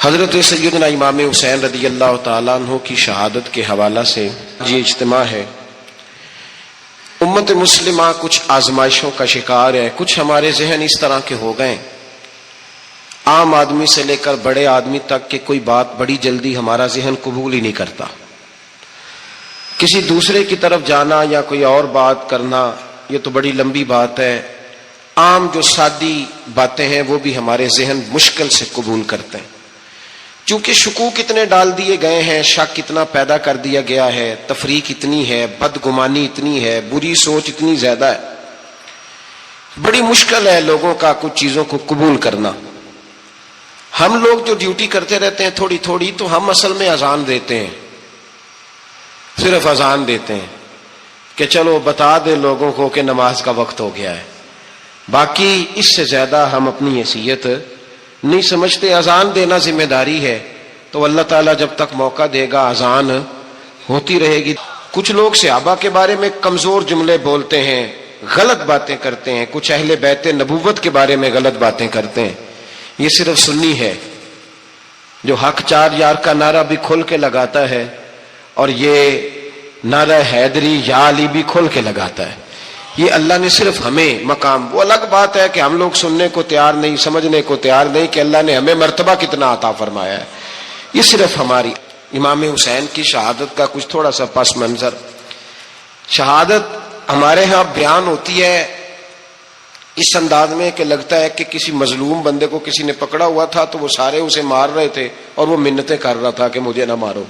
हजरत सैयदना इमाम हुसैन रदी अल्लाह तआला अन्हु की शहादत के हवाला से ये इज्तिमा है। उम्मत मुस्लिमा कुछ आजमाइशों का शिकार है। कुछ हमारे जहन इस तरह के हो गए, आम आदमी से लेकर बड़े आदमी तक के कोई बात बड़ी जल्दी हमारा जहन कबूल ही नहीं करता। किसी दूसरे की तरफ जाना या कोई और बात करना ये तो बड़ी लंबी बात है। आम जो सादी बातें हैं वो भी हमारे जहन मुश्किल से कबूल करते हैं। चूंकि शकूक इतने डाल दिए गए हैं, शक इतना पैदा कर दिया गया है, तफरीक इतनी है, बदगुमानी इतनी है, बुरी सोच इतनी ज्यादा है, बड़ी मुश्किल है लोगों का कुछ चीजों को कबूल करना। हम लोग जो ड्यूटी करते रहते हैं थोड़ी थोड़ी, तो हम असल में अजान देते हैं, सिर्फ अजान देते हैं कि चलो बता दे लोगों को कि नमाज का वक्त हो गया है। बाकी इससे ज्यादा हम अपनी हैसियत नहीं समझते। अजान देना जिम्मेदारी है, तो अल्लाह ताला जब तक मौका देगा अजान होती रहेगी। कुछ लोग सहाबा के बारे में कमजोर जुमले बोलते हैं, गलत बातें करते हैं, कुछ अहले बैत नबूवत के बारे में गलत बातें करते हैं। ये सिर्फ सुन्नी है जो हक चार यार का नारा भी खोल के लगाता है, और ये नारा हैदरी या अली भी खोल के लगाता है। ये अल्लाह ने सिर्फ हमें मकाम, वो अलग बात है कि हम लोग सुनने को तैयार नहीं, समझने को तैयार नहीं कि अल्लाह ने हमें मर्तबा कितना अता फरमाया है। ये सिर्फ हमारी इमाम हुसैन की शहादत का कुछ थोड़ा सा पस मंजर। शहादत हमारे यहाँ बयान होती है इस अंदाज में कि लगता है कि किसी मजलूम बंदे को किसी ने पकड़ा हुआ था, तो वो सारे उसे मार रहे थे और वो मिन्नतें कर रहा था कि मुझे ना मारो।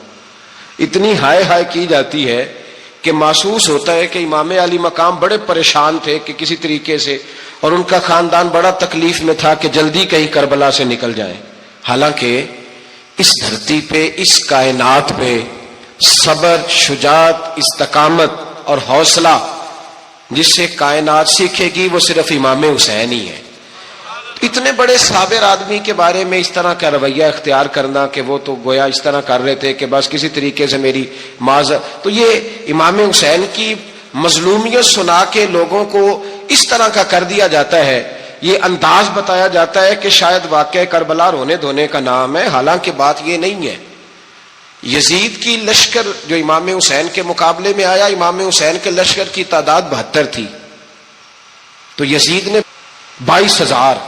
इतनी हाय हाय की जाती है कि महसूस होता है कि इमाम अली मकाम बड़े परेशान थे कि किसी तरीके से, और उनका खानदान बड़ा तकलीफ में था कि जल्दी कहीं करबला से निकल जाए। हालांकि इस धरती पे, इस कायनात पे सबर, शुजात, इस्तकामत और हौसला जिससे कायनात सीखेगी वो सिर्फ इमाम हुसैन ही है। इतने बड़े साबिर आदमी के बारे में इस तरह का रवैया इख्तियार करना कि वो तो गोया इस तरह कर रहे थे कि बस किसी तरीके से मेरी माज़, तो ये इमाम हुसैन की मजलूमियत सुना के लोगों को इस तरह का कर दिया जाता है। ये अंदाज बताया जाता है कि शायद वाकई करबला रोने धोने का नाम है, हालांकि बात ये नहीं है। यजीद की लश्कर जो इमाम हुसैन के मुकाबले में आया, इमाम हुसैन के लश्कर की तादाद 72 थी, तो यजीद ने 22,000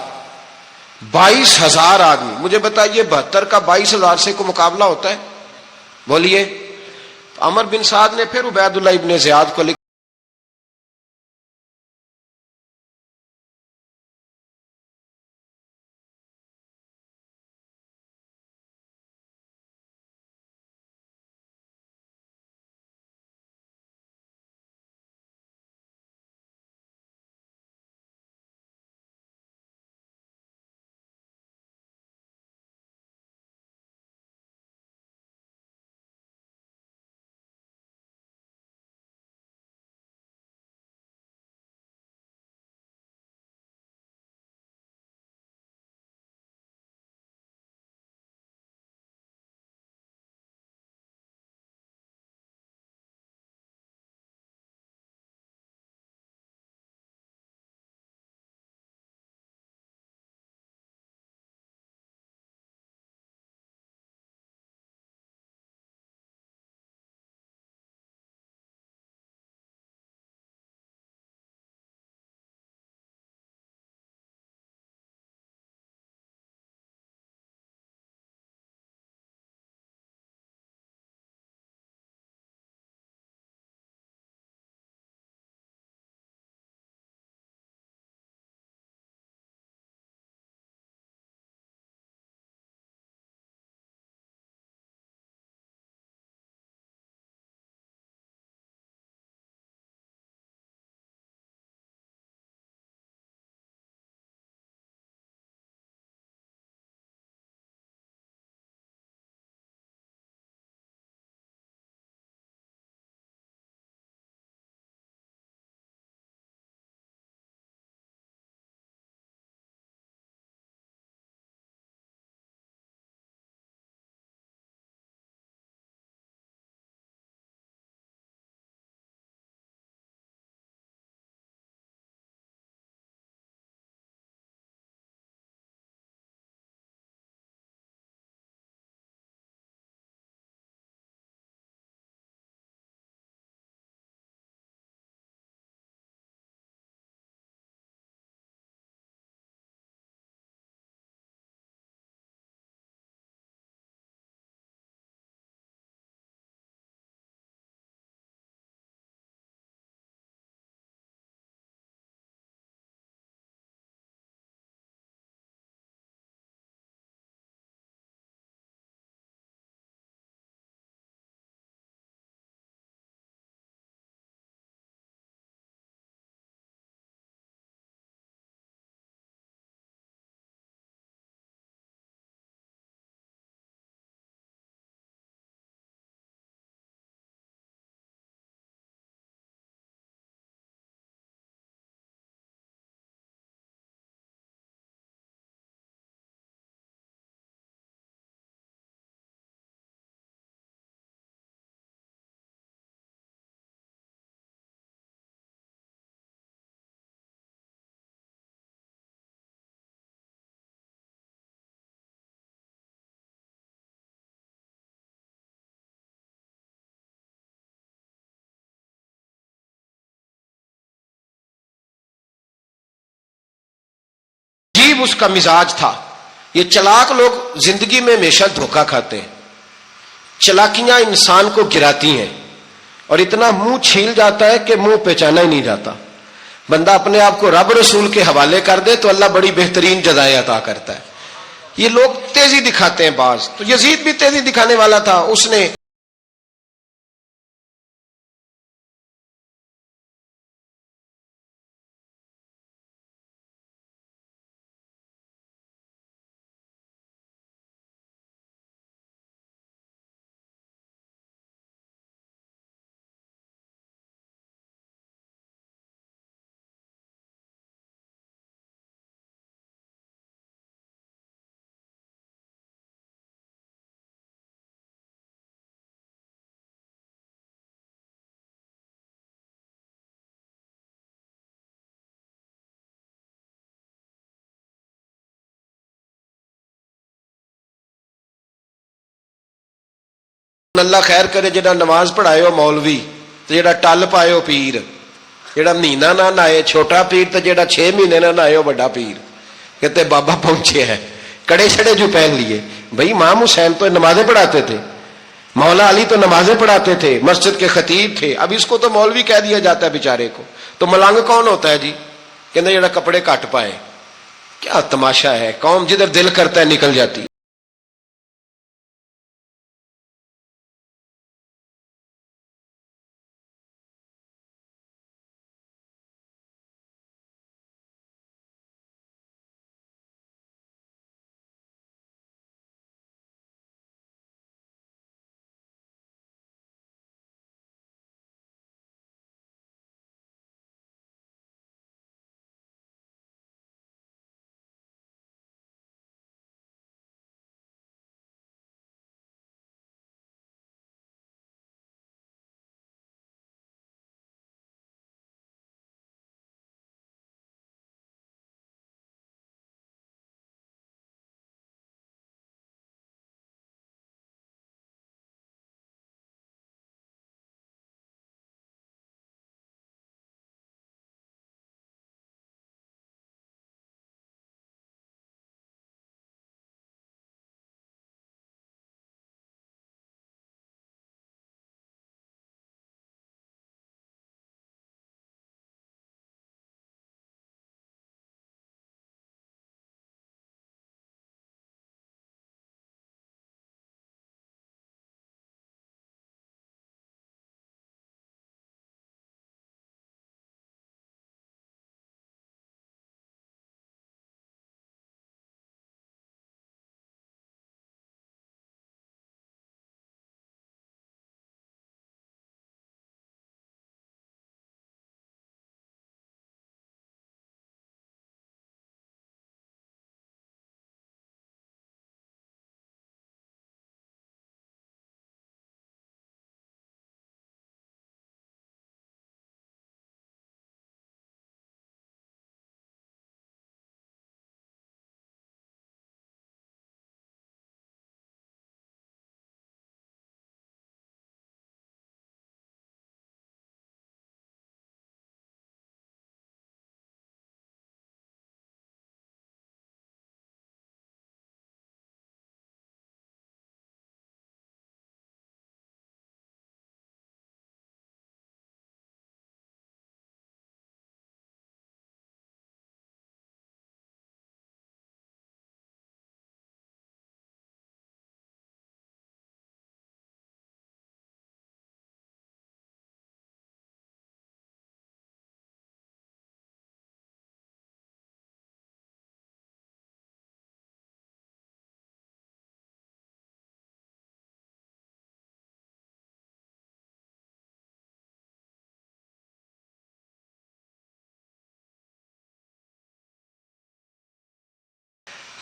आदमी, मुझे बताइए 72 का 22,000 से को मुकाबला होता है? बोलिए। अमर बिन साद ने फिर उबैदुल्लाह इब्ने ज़ियाद को अजीब उसका मिजाज था। ये चालाक लोग जिंदगी में हमेशा धोखा खाते हैं, चालाकियां इंसान को गिराती हैं और इतना मुंह छील जाता है कि मुंह पहचाना ही नहीं जाता। बंदा अपने आप को रब रसूल के हवाले कर दे तो अल्लाह बड़ी बेहतरीन जज़ाएं अता करता है। ये लोग तेजी दिखाते हैं बाज, तो यजीद भी तेजी दिखाने वाला था। उसने अल्लाह खैर करे जेड़ा नमाज पढ़ायो मौलवी तो जेड़ा टल पायो पीर, जेड़ा महीना ना नहाए छोटा पीर तो जेड़ा 6 महीने ना नहाए बड़ा पीर। कहते बाबा पहुंचे है, कड़े छड़े जो पहन लिए। भाई इमाम हुसैन तो नमाजें पढ़ाते थे, मौला अली तो नमाजें पढ़ाते थे, मस्जिद के खतीब थे। अब इसको तो मौलवी कह दिया जाता है बेचारे को। तो मलंग कौन होता है जी? कहते जेड़ा कपड़े घट पाए। क्या तमाशा है, कौम जिधर दिल करता है निकल जाती है।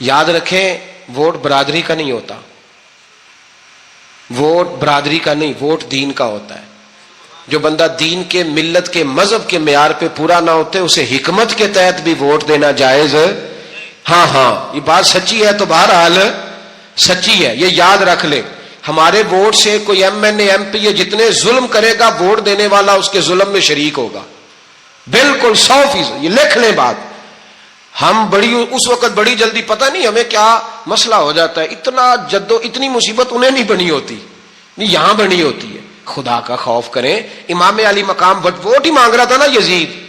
याद रखें, वोट बरादरी का नहीं होता, वोट बरादरी का नहीं, वोट दीन का होता है। जो बंदा दीन के, मिल्लत के, मजहब के मेयार पे पूरा ना होते उसे हिकमत के तहत भी वोट देना जायज। हाँ हाँ, ये बात सच्ची है तो बहरहाल सच्ची है, ये याद रख ले। हमारे वोट से कोई एमएनए एमपी जितने जुल्म करेगा, वोट देने वाला उसके जुल्म में शरीक होगा, बिल्कुल 100%। ये लिख लें बात। हम बड़ी उस वक्त बड़ी जल्दी, पता नहीं हमें क्या मसला हो जाता है, इतना जद्दो, इतनी मुसीबत उन्हें नहीं बनी होती, नहीं यहां बनी होती है। खुदा का खौफ करें। इमाम अली मकाम वोट ही मांग रहा था ना यजीद,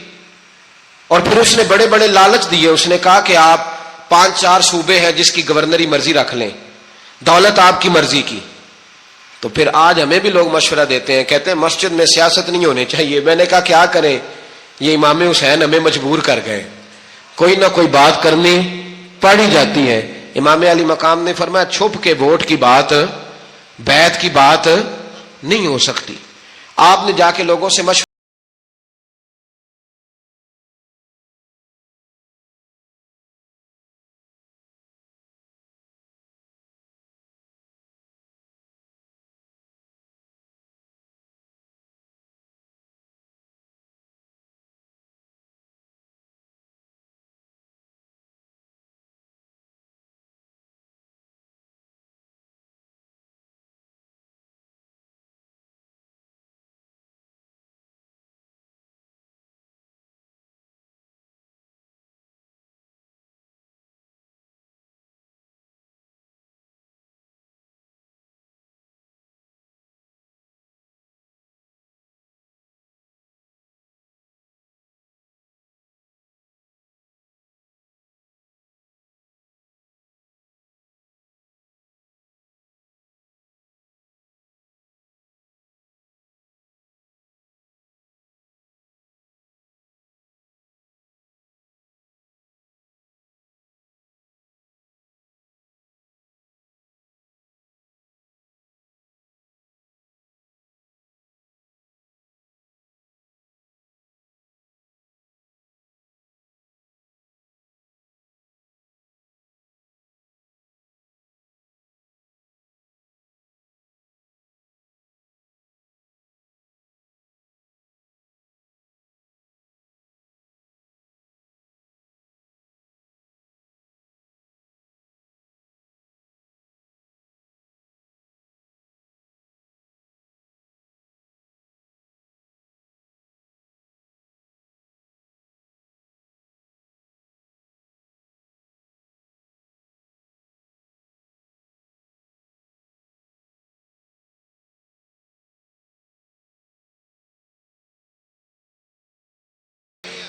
और फिर उसने बड़े बड़े लालच दिए। उसने कहा कि आप 5-4 सूबे हैं जिसकी गवर्नरी मर्जी रख लें, दौलत आपकी मर्जी की। तो फिर आज हमें भी लोग मशवरा देते हैं, कहते हैं मस्जिद में सियासत नहीं होनी चाहिए। मैंने कहा क्या करें, ये इमाम हुसैन हमें मजबूर कर गए, कोई ना कोई बात करनी पड़ ही जाती है। इमाम अली मकाम ने फरमाया छुप के वोट की बात, बैत की बात नहीं हो सकती। आपने जाके लोगों से मशवरा,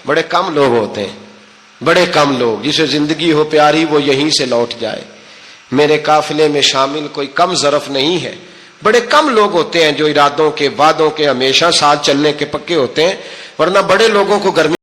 बड़े कम लोग होते हैं, बड़े कम लोग, जिसे जिंदगी हो प्यारी वो यहीं से लौट जाए। मेरे काफिले में शामिल कोई कम ज़रफ नहीं है। बड़े कम लोग होते हैं जो इरादों के, वादों के हमेशा साथ चलने के पक्के होते हैं, वरना बड़े लोगों को गर्मी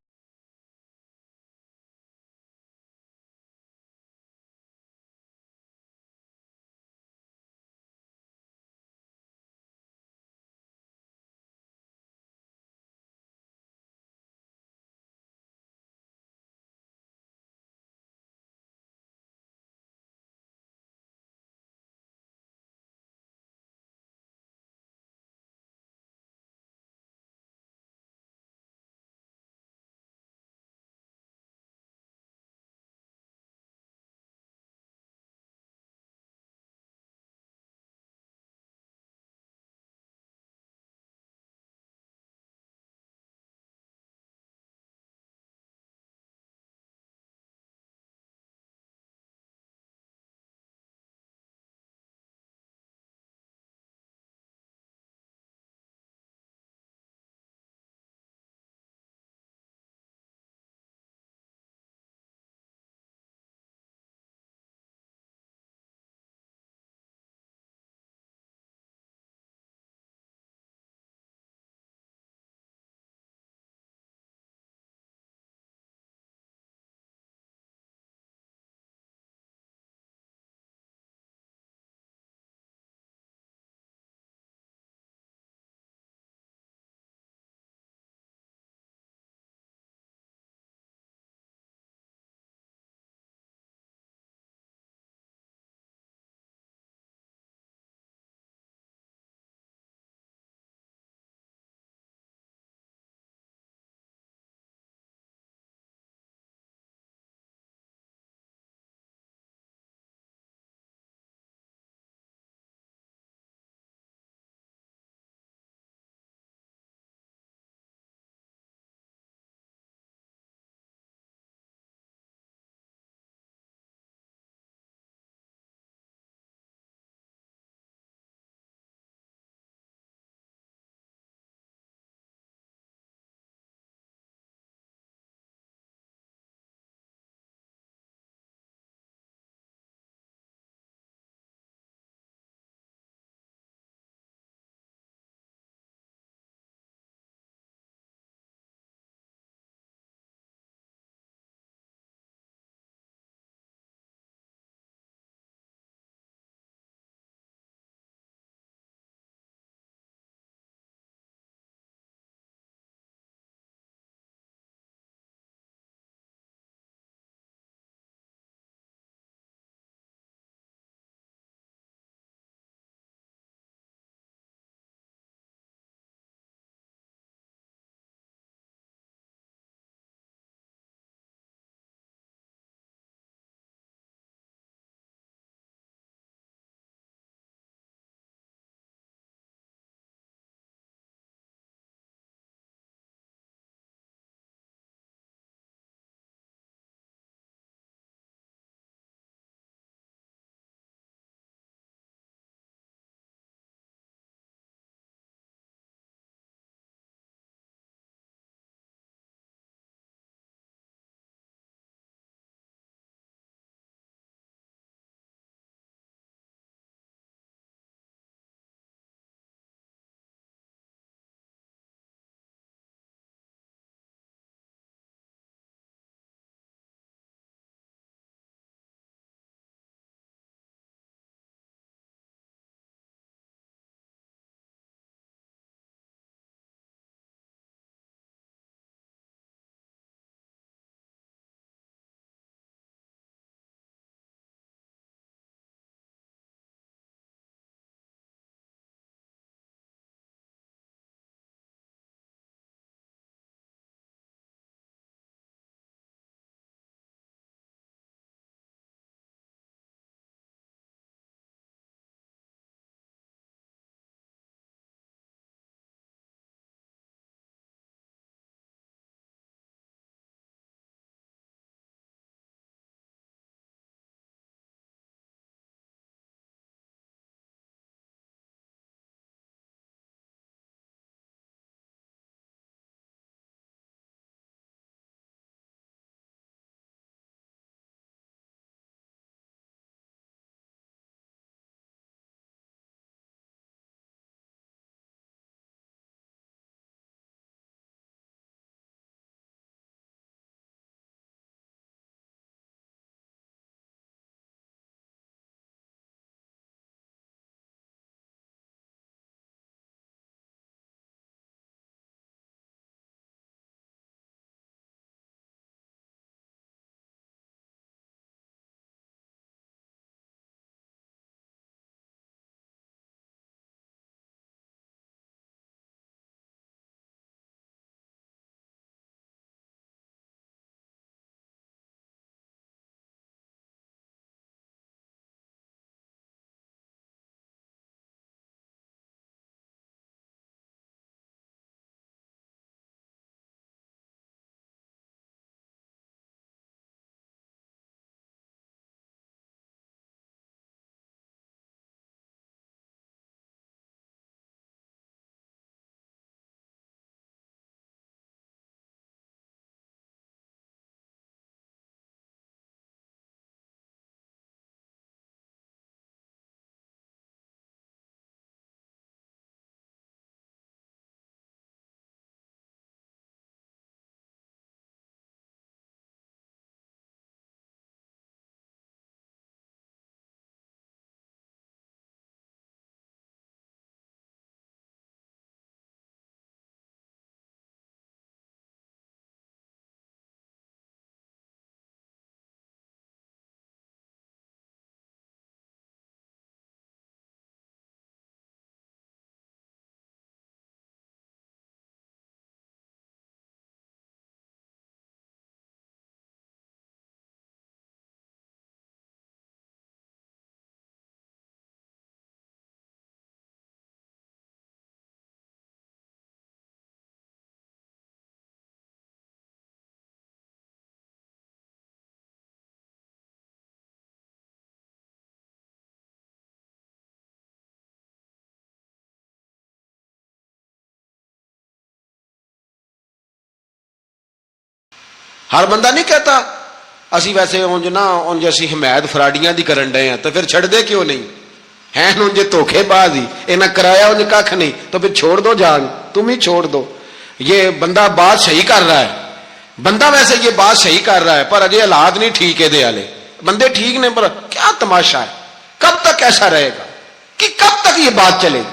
हर बंदा नहीं कहता ਅਸੀਂ ਵੈਸੇ ਉਂਝ ਨਾ ਉਂਝ ਅਸੀਂ ਹਮਾਇਤ ਫਰਾਡੀਆਂ ਦੀ ਕਰਨ ਡਏ ਆ, तो फिर छड़दे क्यों नहीं हैं? ਉਂਝ धोखेबाज ही इन्हें कराया उन्हें कख नहीं, तो फिर छोड़ दो जान, तुम ही छोड़ दो। ये बंदा बात सही कर रहा है, बंदा वैसे ये बात सही कर रहा है, पर अजय हालात नहीं ठीक है दे वाले बंदे ठीक ने, पर क्या तमाशा है, कब तक ऐसा रहेगा कि कब तक ये बात चलेगी?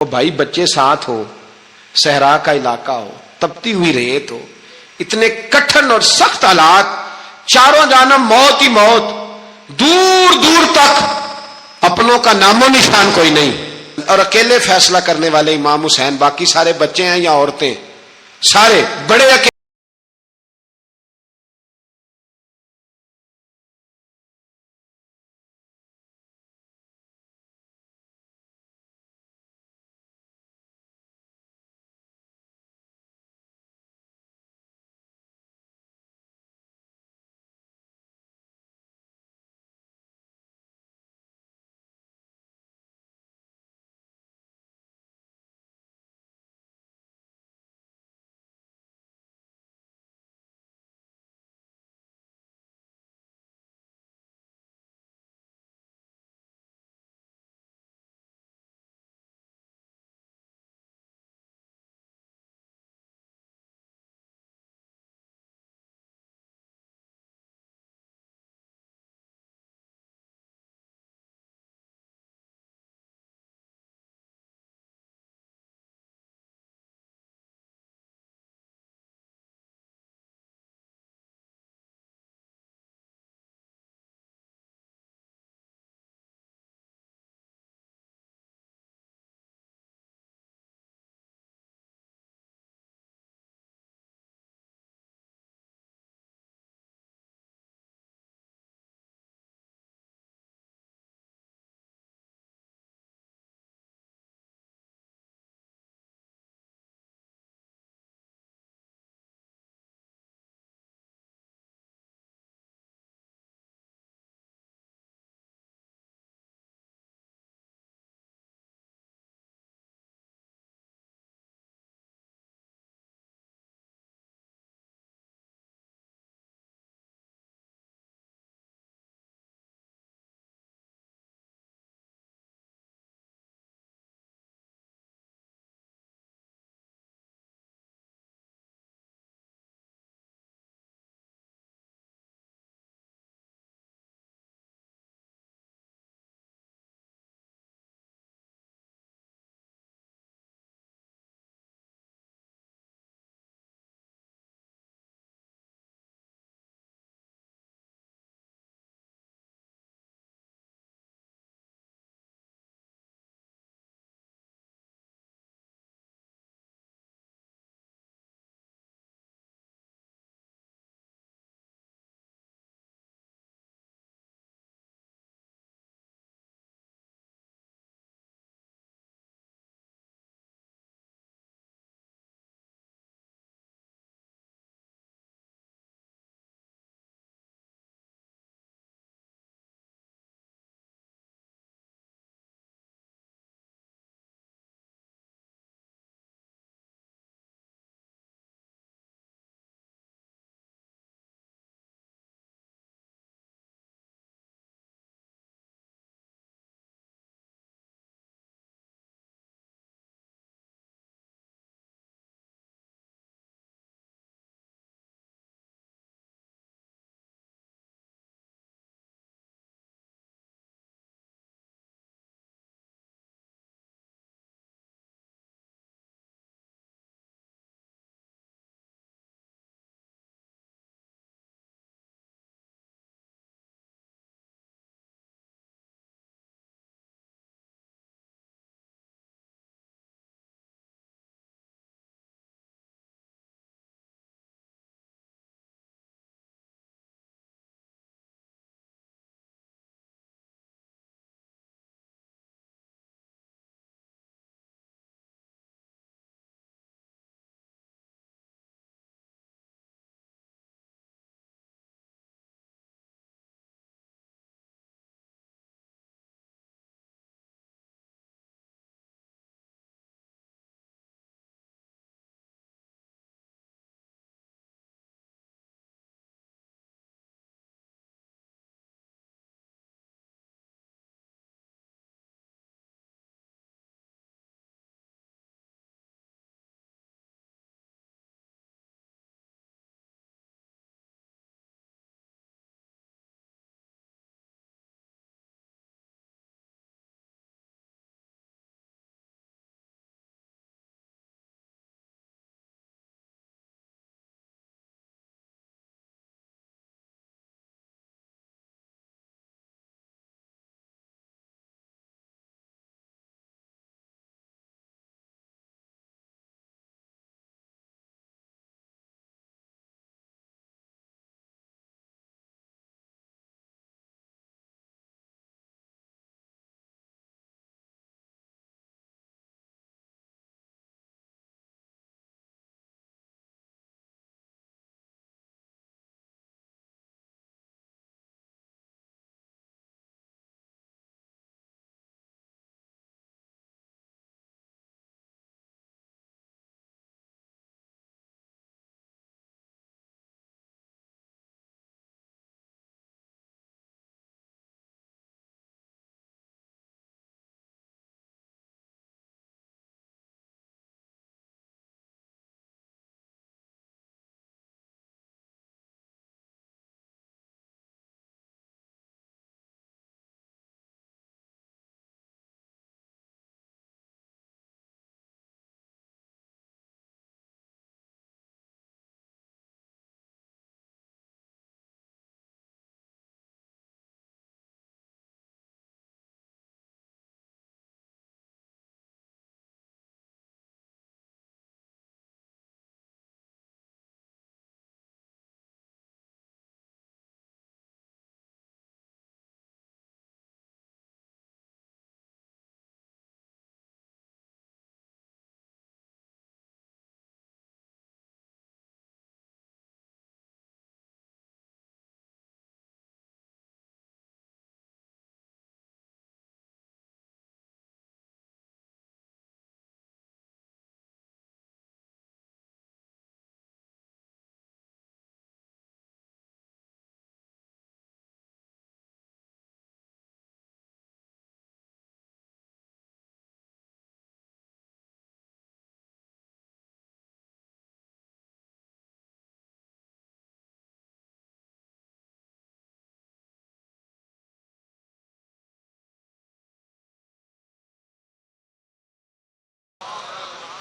तो भाई बच्चे साथ हो, सहरा का इलाका हो, तपती हुई रेत हो, इतने कठिन और सख्त हालात, चारों जानब मौत ही मौत, दूर दूर तक अपनों का नामो निशान कोई नहीं, और अकेले फैसला करने वाले इमाम हुसैन, बाकी सारे बच्चे हैं या औरतें, सारे बड़े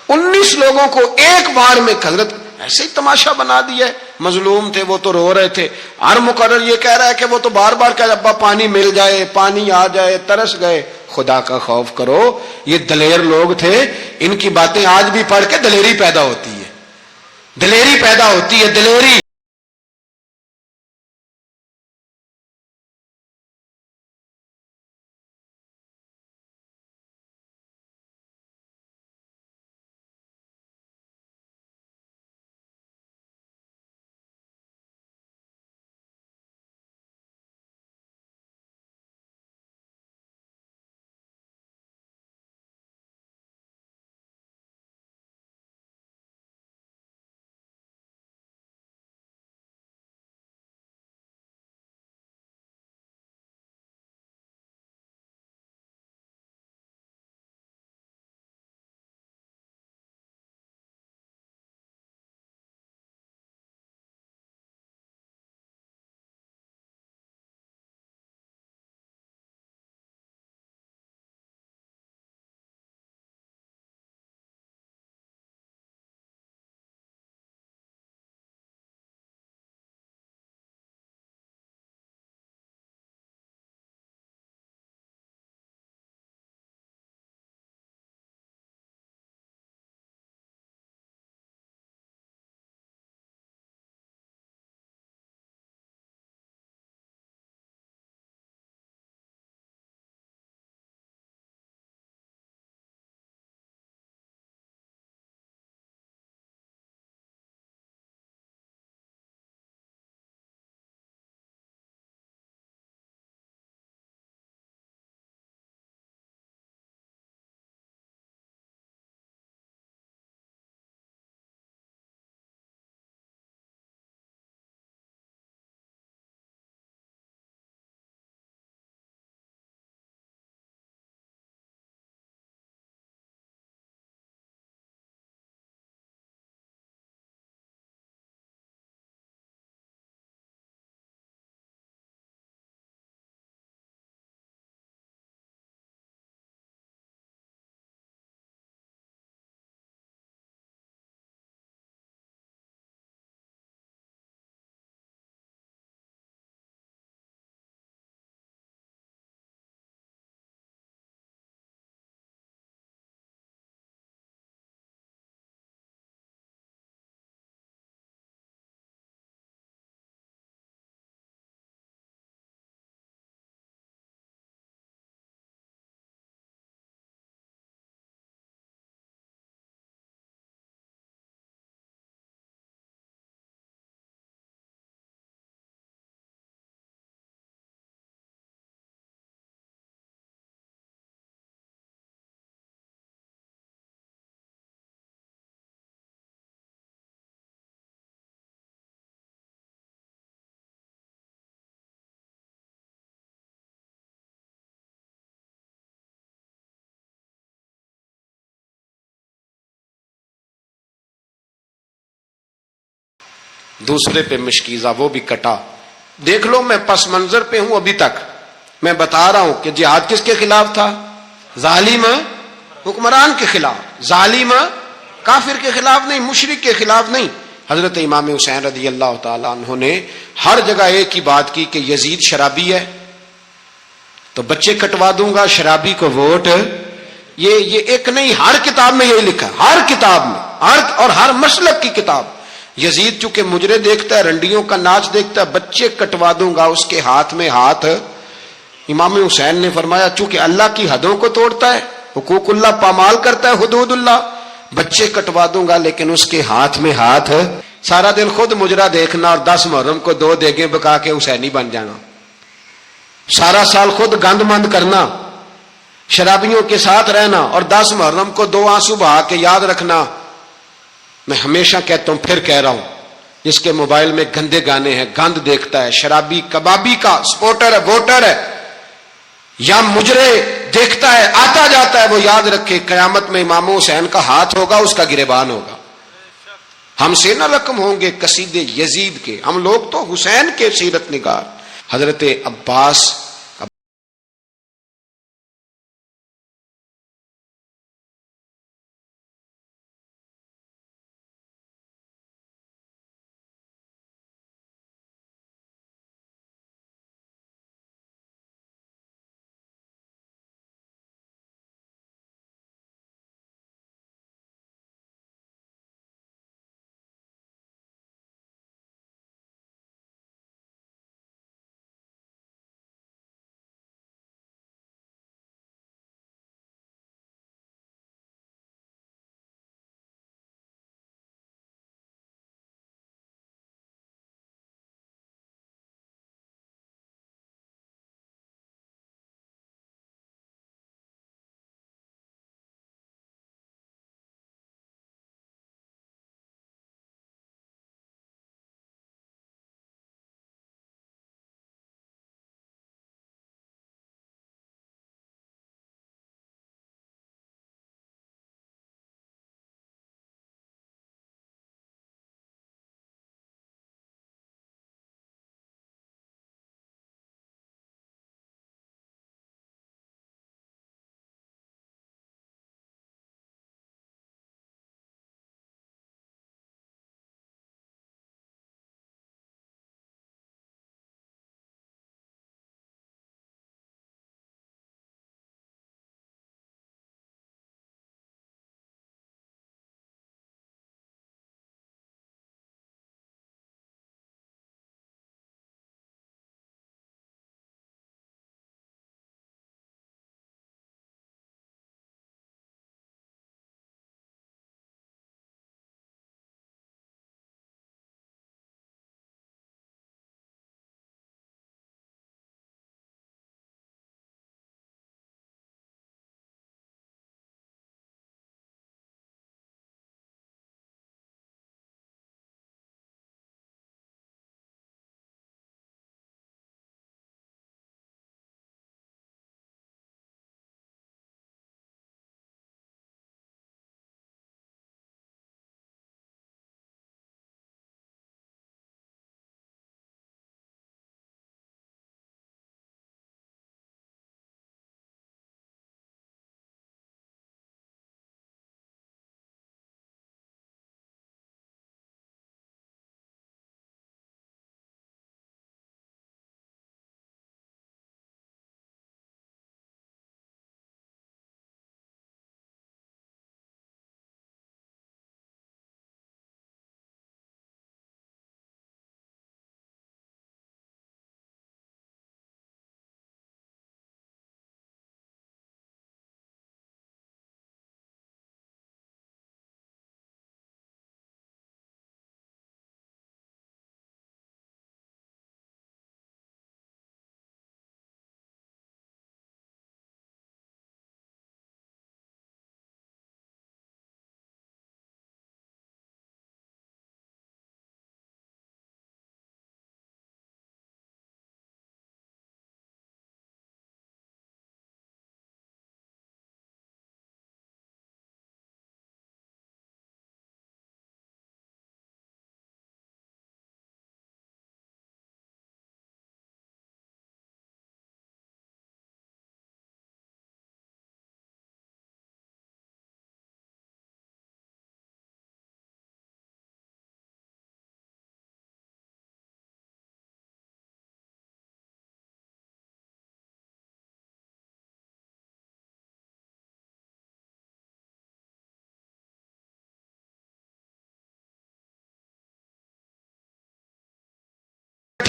19 लोगों को एक बार में हजरत ऐसे ही तमाशा बना दिया है। मजलूम थे वो तो रो रहे थे, हर मुकर्रर ये कह रहा है कि वो तो बार बार कह अब्बा पानी मिल जाए, पानी आ जाए, तरस गए। खुदा का खौफ करो, ये दलेर लोग थे, इनकी बातें आज भी पढ़ के दलेरी पैदा होती है, दलेरी पैदा होती है, दलेरी। दूसरे पे मशकीजा, वो भी कटा। देख लो मैं पस मंजर पे हूं अभी तक, मैं बता रहा हूं कि जिहाद किसके खिलाफ था? जालिम हुक्मरान के खिलाफ, जालिम काफिर के खिलाफ नहीं, मुशरिक के खिलाफ नहीं। हजरत इमाम हुसैन रज़ी अल्लाह तआला अन्हु ने हर जगह एक ही बात की कि यजीद शराबी है तो बच्चे कटवा दूंगा, शराबी को वोट। ये एक नहीं, हर किताब में यही लिखा, हर किताब में, हर मसलक की किताब। यजीद चूंकि मुजरे देखता है, रंडियों का नाच देखता है, बच्चे कटवा दूंगा, उसके हाथ में हाथ। इमाम हुसैन ने फरमाया चूंकि अल्लाह की हदों को तोड़ता है, हुकूकुल्लाह पामाल करता है, हुदूदुल्लाह, बच्चे कटवा दूंगा लेकिन उसके हाथ में हाथ। सारा दिन खुद मुजरा देखना और 10 मुहर्रम को 2 देगे बका के हुसैनी बन जाना, सारा साल खुद गंदमंद करना, शराबियों के साथ रहना और 10 मुहर्रम को 2 आंसू बहा के याद रखना। मैं हमेशा कहता हूं, फिर कह रहा हूं, जिसके मोबाइल में गंदे गाने हैं, गंद देखता है, शराबी कबाबी का सपोर्टर है, वोटर है, या मुजरे देखता है, आता जाता है, वो याद रखे कयामत में इमाम हुसैन का हाथ होगा, उसका गिरेबान होगा। हमसे न रकम होंगे कसीदे यजीद के, हम लोग तो हुसैन के सीरत निगार। हजरत अब्बास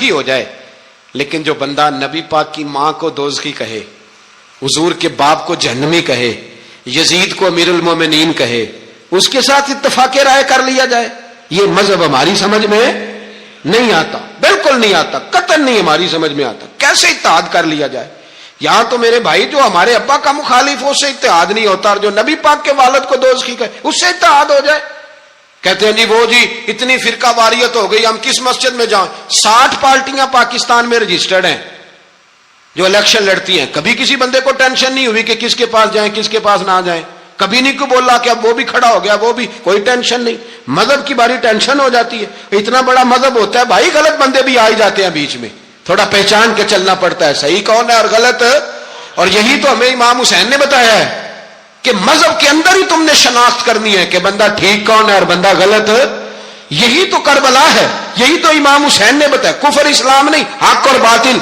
इकट्ठी हो जाए, लेकिन जो बंदा नबी पाक की मां को दोज़खी कहे, हुजूर के बाप को जहन्नमी कहे, यजीद को अमीरुल मोमिनीन कहे, उसके साथ इत्तफाक़े राय कर लिया जाए, ये मजहब हमारी समझ में नहीं आता, बिल्कुल नहीं आता, कतई नहीं हमारी समझ में आता। कैसे इत्तेहाद कर लिया जाए? यहां तो मेरे भाई जो हमारे अब्बा का मुखालिफ हो उससे इत्तेहाद नहीं होता, और जो नबी पाक के वालिद को दोज़खी कहे उससे इत्तेहाद हो जाए। कहते हैं जी वो जी इतनी फिरका वारियत हो गई, हम किस मस्जिद में जाएं? 60 पार्टियां पाकिस्तान में रजिस्टर्ड हैं जो इलेक्शन लड़ती हैं। कभी किसी बंदे को टेंशन नहीं हुई कि किसके पास जाएं किसके पास ना जाएं, कभी नहीं को बोला कि अब वो भी खड़ा हो गया, वो भी, कोई टेंशन नहीं। मजहब की बारी टेंशन हो जाती है, इतना बड़ा मजहब होता है भाई, गलत बंदे भी आ ही जाते हैं बीच में, थोड़ा पहचान के चलना पड़ता है सही कौन है और गलत। और यही तो हमें इमाम हुसैन ने बताया है कि मजहब के अंदर ही तुमने शनाख्त करनी है कि बंदा ठीक कौन है और बंदा गलत। यही तो करबला है, यही तो इमाम हुसैन ने बताया, कुफर इस्लाम नहीं, हक और बातिल।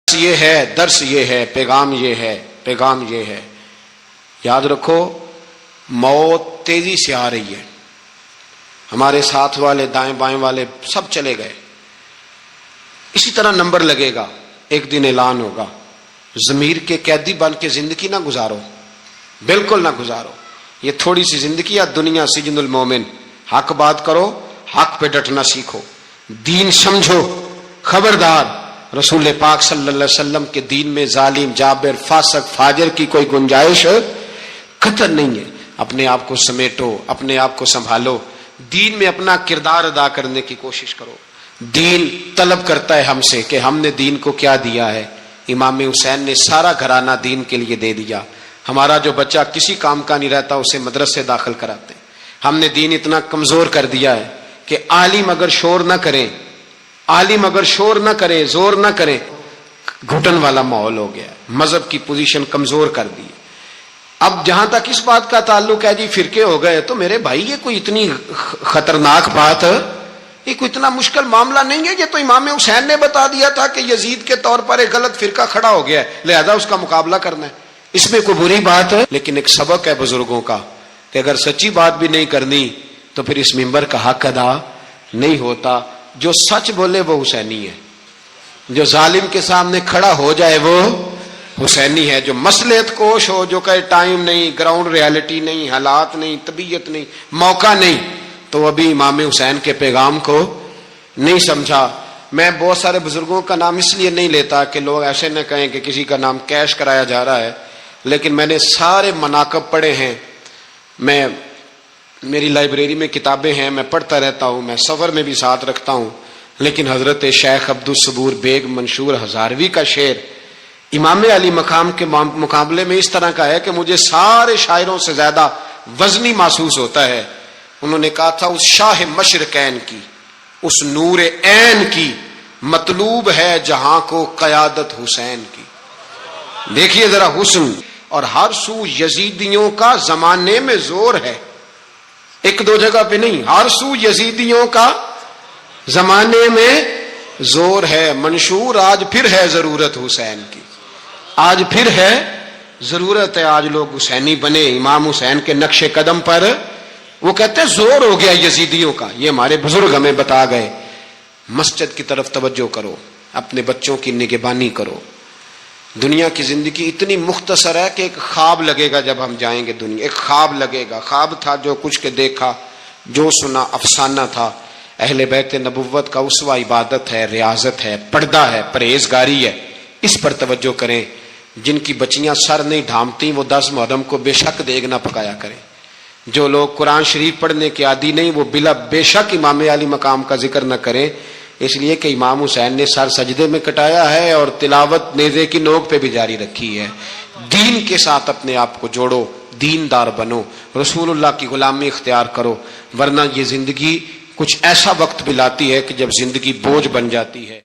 ये है दर्स, ये है पैगाम, ये है पैगाम, ये है। याद रखो मौत तेजी से आ रही है, हमारे साथ वाले दाएं बाएं वाले सब चले गए, इसी तरह नंबर लगेगा, एक दिन ऐलान होगा। जमीर के कैदी बन के जिंदगी ना गुजारो, बिल्कुल ना गुजारो। ये थोड़ी सी जिंदगी या दुनिया सिजनुल मोमिन, हक बात करो, हक पे डटना सीखो, दीन समझो, खबरदार रसूल पाक सल्लल्लाहु अलैहि वसल्लम के दीन में जालिम, जाबिर, फासक, फाजिर की कोई गुंजाइश कतई नहीं है। अपने आप को समेटो, अपने आप को संभालो, दीन में अपना किरदार अदा करने की कोशिश करो। दीन तलब करता है हमसे कि हमने दीन को क्या दिया है। इमाम हुसैन ने सारा घराना दीन के लिए दे दिया। हमारा जो बच्चा किसी काम का नहीं रहता उसे मदरसे दाखिल कराते। हमने दीन इतना कमजोर कर दिया है कि आलिम अगर शोर ना करें, आलिम अगर शोर ना करे, जोर ना करे, घुटन वाला माहौल हो गया, मजहब की पोजीशन कमजोर कर दी। अब जहां तक इस बात का ताल्लुक है जी फिरके हो गए, तो मेरे भाई ये कोई इतनी खतरनाक बात है, ये कोई इतना मुश्किल मामला नहीं है। ये तो इमाम हुसैन ने बता दिया था कि यजीद के तौर पर एक गलत फिरका खड़ा हो गया है, लिहाजा उसका मुकाबला करना है। इसमें कोई बुरी बात है, लेकिन एक सबक है बुजुर्गों का कि अगर सच्ची बात भी नहीं करनी तो फिर इस मिंबर का हक अदा नहीं होता। जो सच बोले वो हुसैनी है, जो जालिम के सामने खड़ा हो जाए वो हुसैनी है। जो मसलहत कोश हो, जो कहे टाइम नहीं, ग्राउंड रियलिटी नहीं, हालात नहीं, तबीयत नहीं, मौका नहीं, तो अभी इमाम हुसैन के पैगाम को नहीं समझा। मैं बहुत सारे बुजुर्गों का नाम इसलिए नहीं लेता कि लोग ऐसे न कहें कि किसी का नाम कैश कराया जा रहा है, लेकिन मैंने सारे मनाकब पढ़े हैं। मेरी लाइब्रेरी में किताबें हैं, मैं पढ़ता रहता हूँ, मैं सफ़र में भी साथ रखता हूँ। लेकिन हजरत शेख अब्दुल सबूर बेग मंशूर हजारवी का शेर इमाम अली मकाम के मुकाबले में इस तरह का है कि मुझे सारे शायरों से ज्यादा वजनी महसूस होता है। उन्होंने कहा था, उस शाह मशरकैन की, उस नूर ऐन की मतलूब है जहां को कयादत हुसैन की। देखिए जरा हुस्न, और हर सू यजीदियों का जमाने में जोर है। एक दो जगह पे नहीं, हर सू यजीदियों का जमाने में जोर है। मंशूर आज फिर है जरूरत हुसैन की, आज फिर है जरूरत है। आज लोग हुसैनी बने, इमाम हुसैन के नक्शे कदम पर। वो कहते हैं जोर हो गया यजीदियों का, ये हमारे बुजुर्ग हमें बता गए। मस्जिद की तरफ तवज्जो करो, अपने बच्चों की निगहबानी करो। दुनिया की जिंदगी इतनी मुख्तसर है कि एक ख्वाब लगेगा जब हम जाएंगे दुनिया, एक ख्वाब लगेगा। ख्वाब था जो कुछ के देखा, जो सुना अफसाना था। अहले बैत नबुव्वत का उसवा इबादत है, रियाजत है, पर्दा है, परहेजगारी है। इस पर तवज्जो करें। जिनकी बच्चियां सर नहीं ढांपती वो 10 मुहर्रम को बेशक देग ना पकाया करें। जो लोग कुरान शरीफ पढ़ने के आदी नहीं वो बिला बेशक इमाम अली मकाम का जिक्र न करें, इसलिए कि इमाम हुसैन ने सर सजदे में कटाया है और तिलावत नेज़े की नोक पे भी जारी रखी है। दीन के साथ अपने आप को जोड़ो, दीनदार बनो, रसूलुल्लाह की गुलामी इख्तियार करो, वरना ये जिंदगी कुछ ऐसा वक्त भी लाती है कि जब जिंदगी बोझ बन जाती है।